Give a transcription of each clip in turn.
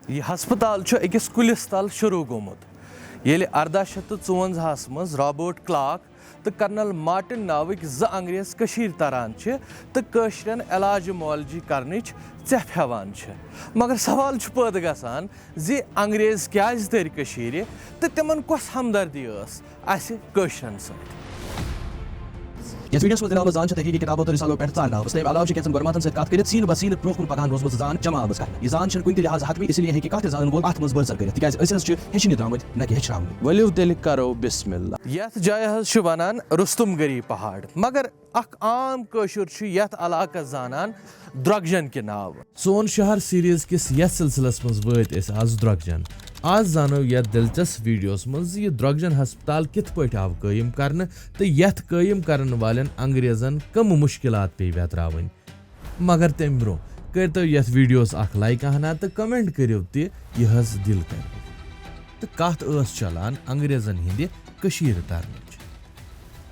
یہ ہسپتال أکِس کُلِس تل شروع گوٚمُت ییٚلہِ 1854 منٛز رابٲرٹ کلاک تہٕ کرنل مارٹن ناوٕکۍ زٕ انگریز کٔشیٖرِ تران چھِ تہٕ کٲشرٮ۪ن علاج معالجی کرنٕچ ژٮ۪پھ ہٮ۪وان چھِ مگر سوال چھُ پٲدٕ گژھان زِ انگریز کیٛازِ تٔرۍ کٔشیٖرِ تہٕ تِمن کۄس ہمدردی ٲس اَسہِ کٲشرٮ۪ن سۭتۍ. یتھ ویڈیوس منٛز زان چھِ تحقیقی کتابو تہٕ رسالو پٮ۪ٹھ ژارنہٕ آمٕژ تَمہِ علاوٕ چھِ کینٛژن گۄرماتن سۭتۍ کتھ کٔرِتھ سیٖنہٕ بہ سیٖنہٕ برونٛہہ کُن پکان روٗزمٕژ زان جمع آمٕژ کرنہٕ. یہِ زان چھنہٕ کُنہِ تہِ لحاظہٕ حتمی اسی لیے ہیٚکہِ کانٛہہ تہِ زانن وول اتھ منٛز بٲژر کٔرِتھ تِکیازِ أسۍ حظ چھِ ہیٚچھنہِ درٛامٕتۍ نہ کہِ ہیٚچھناونہِ. ؤلِو تیٚلہِ کرو بسم اللہ. یتھ جایہِ حظ چھِ ونان رُستُم گری پہاڑ مگر اکھ عام کٲشُر چھُ یتھ علاقس زانان درۄگجن کہِ ناوٕ. سون شہر سیریز کِس یتھ سلسلس منٛز وٲتۍ أسۍ آز درۄگجن. آز زانو یتھ دلچسپ ویڈیوس منٛز زِ یہِ درۄگجن ہسپتال کِتھ پٲٹھۍ آو قٲیِم کرنہٕ تہٕ یتھ قٲیِم کرن والٮ۪ن انگریزن کٕم مُشکلات پیٚیہِ ویتراوٕنۍ. مگر تمہِ برونٛہہ کٔرتو یتھ ویڈیوس اکھ لایک ہنا تہٕ کمنٹ کٔرِو تہِ یہِ حظ دِل کرِ. تہٕ کتھ ٲس چلان انگریزن ہٕنٛدِ کٔشیٖرِ ترنٕچ.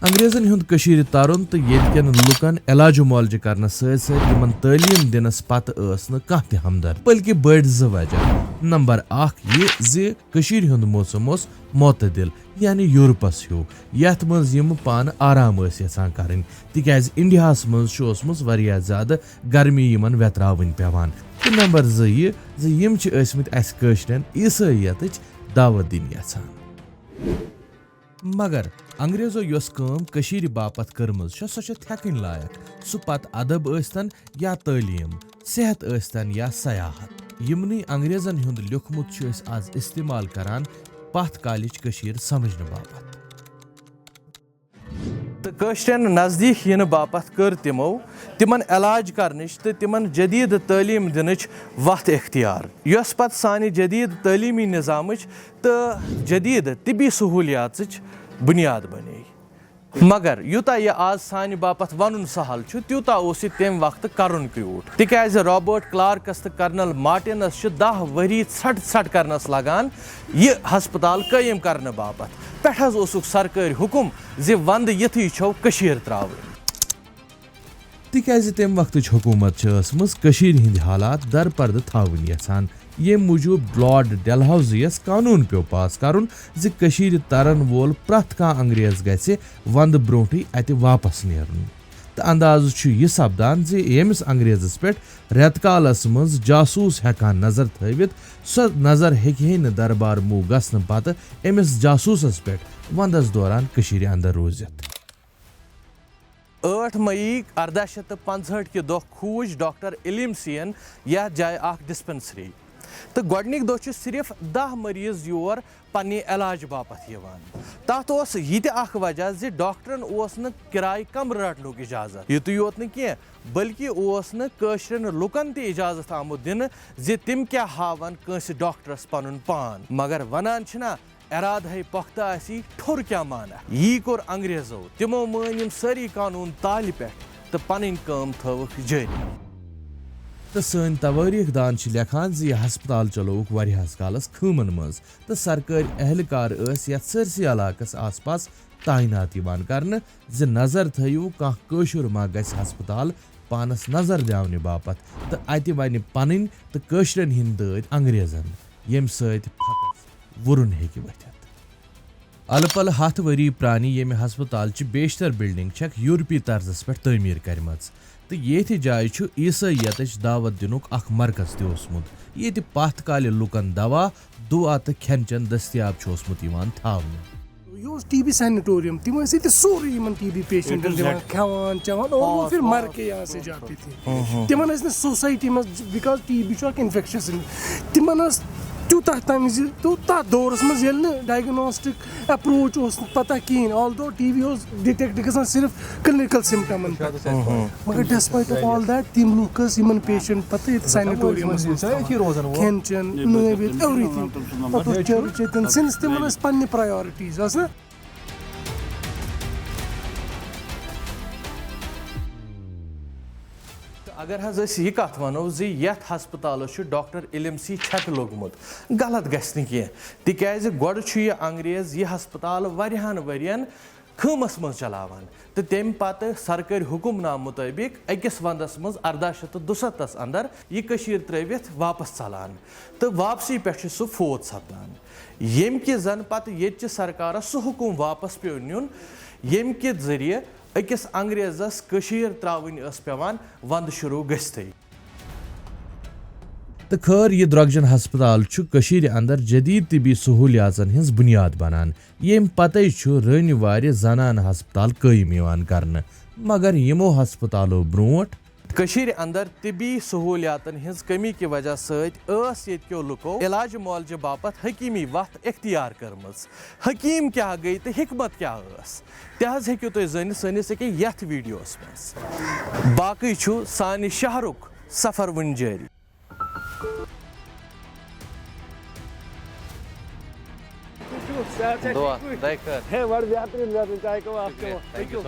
انگریزن ہُنٛد کٔشیٖرِ ترُن تہٕ ییٚتہِ کٮ۪ن لُکن علاج معالجہِ کرنس سۭتۍ سۭتۍ تِمن تعلیٖم دِنس پتہٕ ٲس نہٕ کانٛہہ تہِ ہمدرد بٔلکہِ بٔڑۍ زٕ وجہ. نمبر اکھ یہِ زِ کٔشیٖرِ ہُنٛد موسم اوس معتدل یعنی یورپس ہیوٗ یتھ منٛز یِم پانہٕ آرام ٲسۍ یژھان کرٕنۍ تِکیازِ انڈیاہس منٛز چھُ اوسمُت واریاہ زیادٕ گرمی یِمن ویتراوٕنۍ پیوان. تہٕ نمبر زٕ یہِ زِ یِم چھِ ٲسمٕتۍ اسہِ کٲشرٮ۪ن عیسٲیتٕچ دعوت دِنۍ یژھان. مگر انگریزو یۄس کٲم کٔشیٖرِ باپتھ کٔرمٕژ چھےٚ سۄ چھےٚ تھٮ۪کٕنۍ لایق سُہ پتہٕ ادب ٲسۍتن یا تعلیٖم صحت ٲسۍتن یا سیاحت. یِمنٕے انگریزن ہُنٛد لیوٗکھمُت چھِ أسۍ آز استعمال کران پتھ کالِچ کٔشیٖر سمجھنہٕ باپتھ. تہٕ کٲشرٮ۪ن نزدیٖک یِنہٕ باپتھ کٔر تِمو تِمن علاج کرنٕچ تہٕ تِمن جدیٖد تعلیٖم دِنٕچ وتھ اختیار یۄس پتہٕ سانہِ جدیٖد تعلیٖمی نظامٕچ تہٕ جدیٖد طبی سہوٗلیاتٕچ بُنیاد بنے. مگر یوٗتاہ یہِ آز سانہِ باپتھ ونُن سہل چھُ تیوٗتاہ اوس یہِ تمہِ وقتہٕ کرُن کیوٗٹ تِکیازِ رابٲرٹ کلارکس تہٕ کرنل مارٹنس چھِ 10 ؤری ژھٹھ کرنس لگان یہِ ہسپتال قٲیِم کرنہٕ باپتھ. پٮ۪ٹھ حظ اوسُکھ سرکٲرۍ حُکُم زِ ونٛدٕ یِتھٕے چھو کٔشیٖر ترٛاوٕنۍ تِکیازِ تمہِ وقتٕچ حکوٗمت چھِ ٲسمٕژ کٔشیٖرِ ہٕنٛدۍ حالات درپردٕ تھاوٕنۍ یژھان. ییٚمہِ موٗجوٗب لارڈ ڈیلہاوزی یس قانوٗن پیوٚو پاس کرُن زِ کٔشیٖرِ ترن وول پرٛٮ۪تھ کانٛہہ انگریز گژھِ ونٛدٕ برونٛٹھٕے اتہِ واپس نیرُن. تہٕ اندازٕ چھُ یہِ سپدان زِ ییٚمِس انگریزس پٮ۪ٹھ رٮ۪تہٕ کالس منٛز جاسوٗس ہٮ۪کان نظر تھٲوِتھ سۄ نظر ہیٚکہِ ہے نہٕ دربار موٗ گژھنہٕ پتہٕ أمِس جاسوٗسس پٮ۪ٹھ ونٛدس دوران کٔشیٖرِ انٛدر روٗزِتھ. 8 مئی 1865 کہِ دۄہ کھوٗج ڈاکٹر اِلِمسی ین یتھ جایہِ اکھ ڈسپنسری تہٕ گۄڈنِکۍ دۄہ چھِ صرف 10 مریض یور پننہِ علاج باپتھ یِوان. تتھ اوس یہِ تہِ اکھ وجہ زِ ڈاکٹرن اوس نہٕ کِراے کمرٕ رٹنُک اِجازت. یِتُے یوت نہٕ کینٛہہ بٔلکہِ اوس نہٕ کٲشرٮ۪ن لُکن تہِ اِجازت آمُت دِنہٕ زِ تِم کیٛاہ ہاون کٲنٛسہِ ڈاکٹرس پنُن پان. مگر ونان چھِنا ارادٕ ہے پۄختہٕ آسی ٹھوٚر کیٛاہ مانا. یی کوٚر انگریزو تِمو مٲنۍ یِم سٲری قانوٗن تالہِ پٮ۪ٹھ تہٕ پنٕنۍ کٲم تھٲوٕکھ جٲری. تہٕ سٲنۍ توٲریٖخ دان چھِ لیکھان زِ یہِ ہسپتال چلووُکھ واریاہس کالس خٲمن منٛز تہٕ سرکٲرۍ اہلکار ٲسۍ یتھ سٲرسٕے علاقس آس پاس تعینات یِوان کرنہٕ زِ نظر تھٲیِو کانٛہہ کٲشُر ما گژھِ ہسپتال پانس نظر دِیاونہِ باپتھ تہٕ اتہِ ونہِ پنٕنۍ تہٕ کٲشرٮ۪ن ہٕنٛدۍ دٲدۍ انگریزن ییٚمہِ سۭتۍ پھکس وُرُن ہیٚکہِ ؤتھِتھ. الہٕ پلہٕ 100 ؤری پرانہِ ییٚمہِ ہسپتالچہِ بیشتر بلڈنگ چھکھ یورپی طرزس پٮ۪ٹھ تعمیٖر کرِمژ تہٕ ییٚتھۍ جایہِ چھُ عیسٲیتٕچ دعوت دِنُک اکھ مرکز تہِ اوسمُت ییٚتہِ پتھ کالہِ لُکن دوا دُعا تہٕ کھٮ۪ن چٮ۪ن دٔستیاب چھُ اوسمُت یِوان تھاونہٕ. یہ اوس ٹی بی سینیٹوریم تم ٲسۍ ییٚتہِ سورُے یِمن ٹی بی پیشنٹن دِوان کھٮ۪وان چٮ۪وان اور وہ پھر مر کے یہاں سے جاتے تھے. تمن ٲسۍ نہٕ سوسایٹی منٛز بِکاز ٹی بی چھُ اکھ انفیکشس تمن ٲس تیوٗتاہ تمہِ وِزِ تتھ دورس منٛز ییٚلہِ نہٕ ڈایگنوسٹک اپروچ اوس نہٕ پتہ کِہینۍ آلدو ٹی بی اوس ڈِٹیکٹ گژھان صرف کلنِکل سمٹمن پٮ۪ٹھ مگر ڈیسپایٹ آف آل دیٹ تِم لُکھ ٲسۍ یِمن پیشنٹ پتہٕ ییٚتہِ سینیٹوریمس منٛز کھٮ۪ن چٮ۪ن نٲوِتھ ایوری تھنگ پتہٕ اوس چرچ ییٚتٮ۪ن سِنس تِمن ٲسۍ پننہِ پرایورٹیٖز ٲس نا. اگر حظ أسۍ یہِ کتھ ونو زِ یتھ ہسپتالس چھُ ڈاکٹر اِلِمسی چھکہٕ لوٚگمُت غلط گژھِ نہٕ کینٛہہ تِکیازِ گۄڈٕ چھُ یہِ انگریز یہِ ہسپتال واریاہن ؤرین خٲمَس منٛز چلاوان تہٕ تمہِ پتہٕ سرکٲرۍ حُکُم نامہٕ مُطٲبِق أکِس وَندَس منٛز 1867 اندر یہِ کٔشیٖر ترٲوِتھ واپس ژلان تہٕ واپسی پٮ۪ٹھ چھُ سُہ فوت سپدان ییٚمہِ کہِ زن پتہٕ ییٚتچہِ سرکارس سُہ حُکُم واپس پیوٚو نیُن ییٚمہِ کہِ ذٔریعہٕ أکِس انگریزس کٔشیٖر ترٛاوٕنۍ ٲس پیٚوان ونٛدٕ شروٗع گٔژھتھٕے تہٕ خٲر یہِ درۄگجن ہسپتال چھُ کٔشیٖرِ اندر جدیٖد طبی سہوٗلیاتن ہٕنٛز بُنیاد بنان ییٚمہِ پتے چھُ رٲنہِ وارِ زنانہٕ ہسپتال قٲیِم یِوان کرنہٕ مگر یِمو ہسپتالو برونٛٹھ کٔشیٖرِ اندر طبی سہوٗلیاتن ہٕنٛز کٔمی کہِ وجہ سۭتۍ ٲس ییٚتہِ کیو لُکو علاج معالجہِ باپتھ حکیٖمی وتھ اختیار کٔرمٕژ حکیٖم کیاہ گٔے تہٕ حکمت کیاہ ٲس تہِ حظ ہیٚکِو تُہۍ زٲنِتھ سٲنِس أکیاہ یتھ ویٖڈیوس منٛز باقٕے چھُ سانہِ شہرُک سفر وُنہِ جٲری بڑھ بہترین چائے کو آپ کو